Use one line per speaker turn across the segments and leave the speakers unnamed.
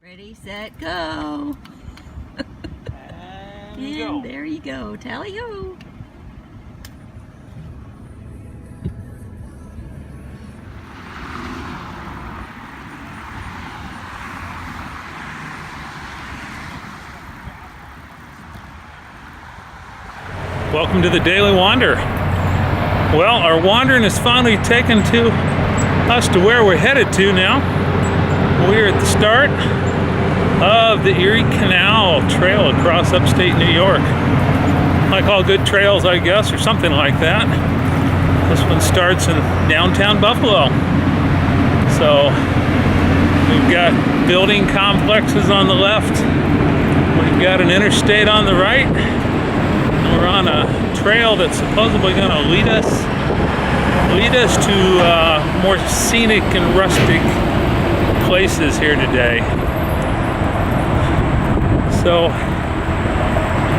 Ready, set, go.
And go.
There you go. Tally-ho.
Welcome to the Daily Wander. Well, our wandering has finally taken us to where we're headed to now. We're at the start of the Erie Canal trail across upstate New York. Like all good trails, I guess, or something like that. This one starts in downtown Buffalo. So we've got building complexes on the left. We've got an interstate on the right. We're on a trail that's supposedly going to lead us to more scenic and rustic places here today. So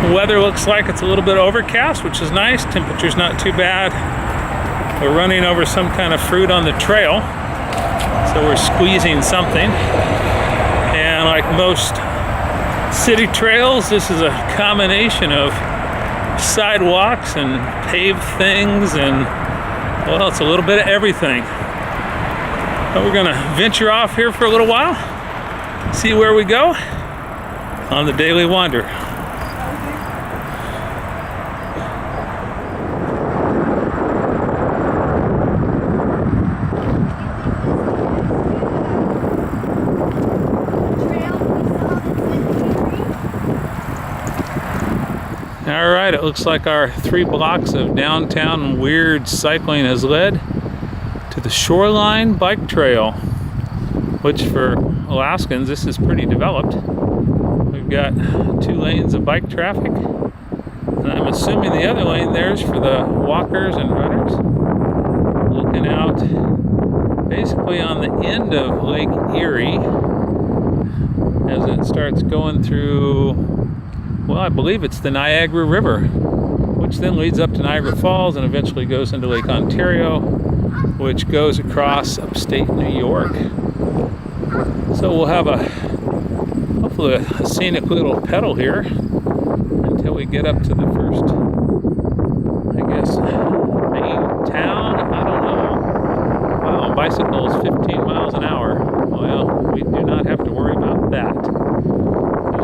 the weather looks like it's a little bit overcast, which is nice. Temperature's not too bad. We're running over some kind of fruit on the trail, so we're squeezing something. And like most city trails, this is a combination of sidewalks and paved things, and well, it's a little bit of everything. But we're gonna venture off here for a little while, see where we go on the Daily Wander. All right, it looks like our 3 blocks of downtown weird cycling has led to the Shoreline Bike Trail, which for Alaskans, this is pretty developed. We've got 2 lanes of bike traffic, and I'm assuming the other lane there's for the walkers and runners. Looking out basically on the end of Lake Erie as it starts going through, well, I believe it's the Niagara River, which then leads up to Niagara Falls and eventually goes into Lake Ontario, which goes across upstate New York. So we'll have hopefully a scenic little pedal here until we get up to the first, I guess, main town. I don't know. Wow, bicycles 15 miles an hour. Well, we do not have to worry about that.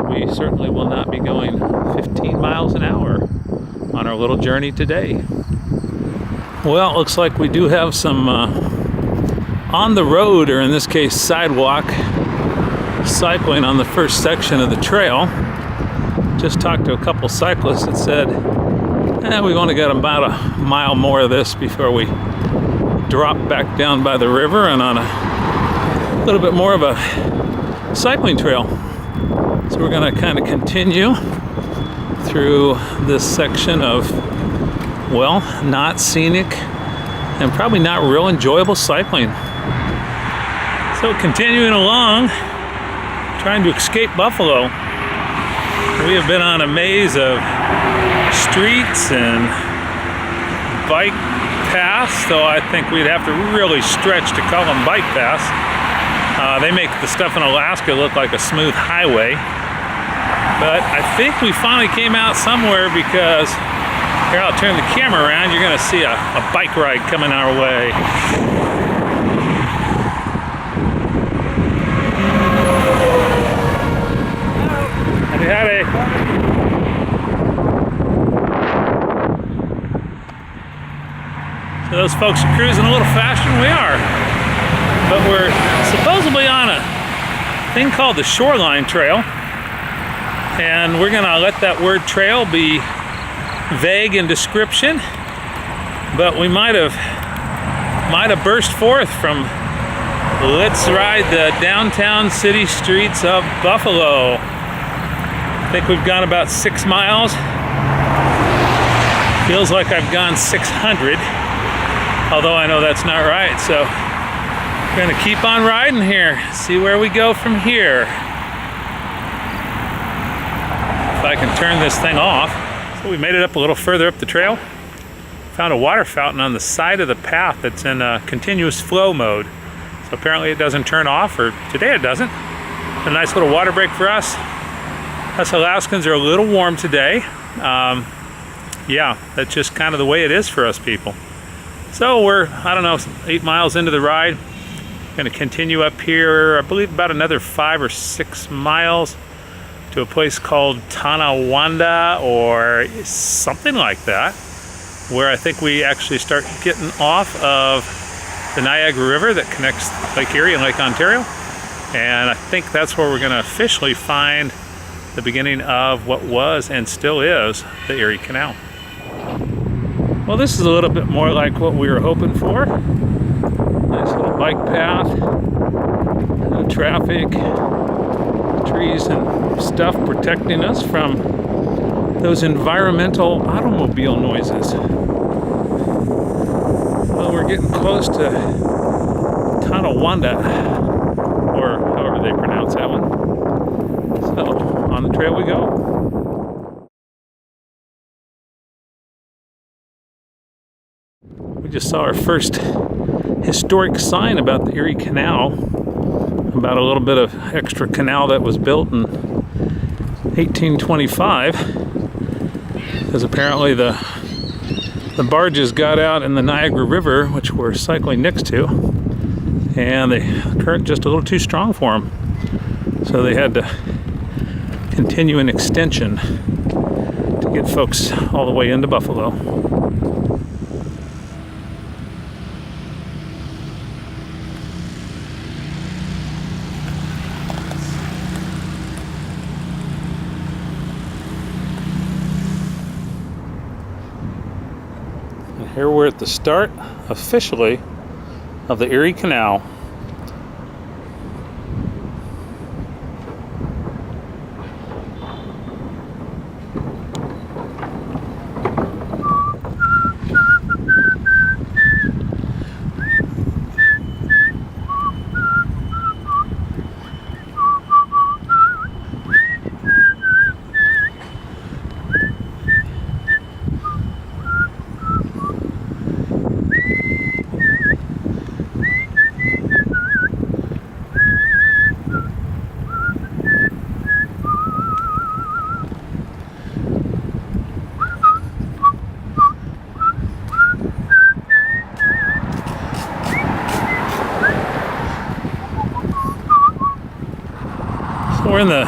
We certainly will not be going 15 miles an hour on our little journey today. Well, it looks like we do have some on the road, or in this case sidewalk, cycling on the first section of the trail. Just talked to a couple cyclists that said, we've only got about a mile more of this before we drop back down by the river and on a little bit more of a cycling trail. So we're going to kind of continue through this section of, well, not scenic and probably not real enjoyable cycling. So continuing along, trying to escape Buffalo. We have been on a maze of streets and bike paths, though I think we'd have to really stretch to call them bike paths. They make the stuff in Alaska look like a smooth highway. But I think we finally came out somewhere because, here, I'll turn the camera around, you're gonna see a bike ride coming our way. Howdy. So those folks are cruising a little faster than we are. But we're supposedly on a thing called the Shoreline Trail. And we're gonna let that word trail be vague in description, but we might have burst forth from let's ride the downtown city streets of Buffalo. I think we've gone about 6 miles. Feels like I've gone 600, although I know that's not right. So we're gonna keep on riding here, see where we go from here. If I can turn this thing off. So we made it up a little further up the trail. Found a water fountain on the side of the path that's in continuous flow mode. So apparently it doesn't turn off, or today it doesn't. A nice little water break for us. Us Alaskans are a little warm today. Yeah, that's just kind of the way it is for us people. So we're, I don't know, 8 miles into the ride. Going to continue up here, I believe about another 5 or 6 miles to a place called Tonawanda or something like that, where I think we actually start getting off of the Niagara River that connects Lake Erie and Lake Ontario. And I think that's where we're going to officially find the beginning of what was and still is the Erie Canal. Well, this is a little bit more like what we were hoping for. Nice little bike path, no traffic, trees and stuff protecting us from those environmental automobile noises. Well, we're getting close to Tonawanda, or however they pronounce that one. So, on the trail we go. We just saw our first historic sign about the Erie Canal, about a little bit of extra canal that was built in 1825, because apparently the barges got out in the Niagara River, which we're cycling next to, and the current just a little too strong for them, so they had to continue an extension to get folks all the way into Buffalo. Here we're at the start, officially, of the Erie Canal. We're in the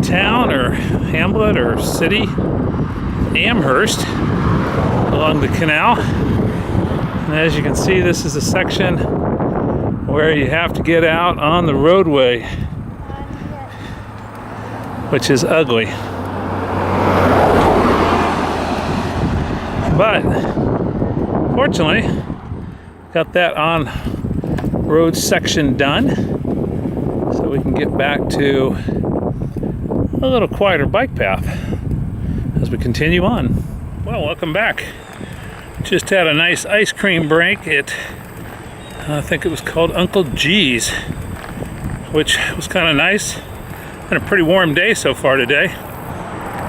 town or hamlet or city, Amherst, along the canal. And as you can see, this is a section where you have to get out on the roadway, which is ugly. But fortunately, got that on road section done, so we can get back to a little quieter bike path as we continue on. Well, welcome back. Just had a nice ice cream break at, I think it was called Uncle G's, which was kind of nice. Been a pretty warm day so far today.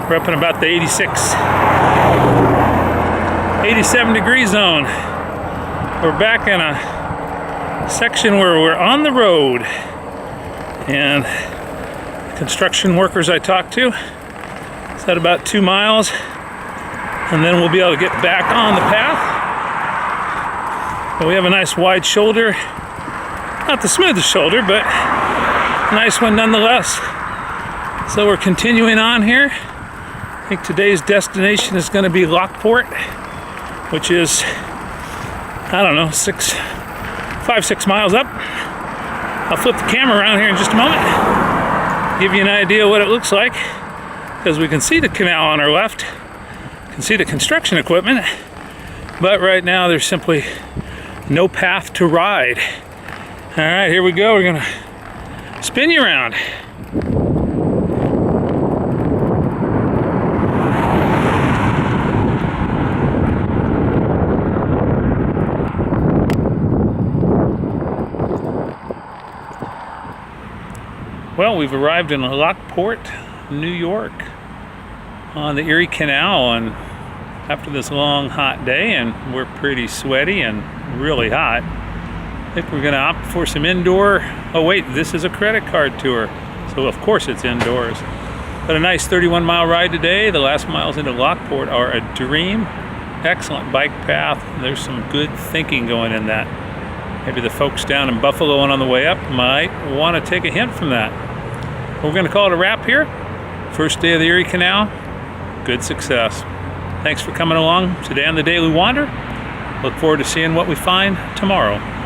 We're up in about the 87 degree zone. We're back in a section where we're on the road, and construction workers I talked to said about 2 miles, and then we'll be able to get back on the path. But we have a nice wide shoulder, not the smoothest shoulder, but a nice one nonetheless. So we're continuing on here. I think today's destination is going to be Lockport, which is, I don't know, 5-6 miles up. I'll flip the camera around here in just a moment, give you an idea what it looks like, because we can see the canal on our left, can see the construction equipment, but right now there's simply no path to ride. All right, here we go. We're gonna spin you around. Well, we've arrived in Lockport, New York, on the Erie Canal, and after this long hot day, and we're pretty sweaty and really hot, I think we're gonna opt for some indoor. Oh wait, this is a credit card tour, so of course it's indoors. But a nice 31-mile ride today. The last miles into Lockport are a dream. Excellent bike path. There's some good thinking going in that. Maybe the folks down in Buffalo and on the way up might want to take a hint from that. We're going to call it a wrap here. First day of the Erie Canal. Good success. Thanks for coming along today on the Daily Wander. Look forward to seeing what we find tomorrow.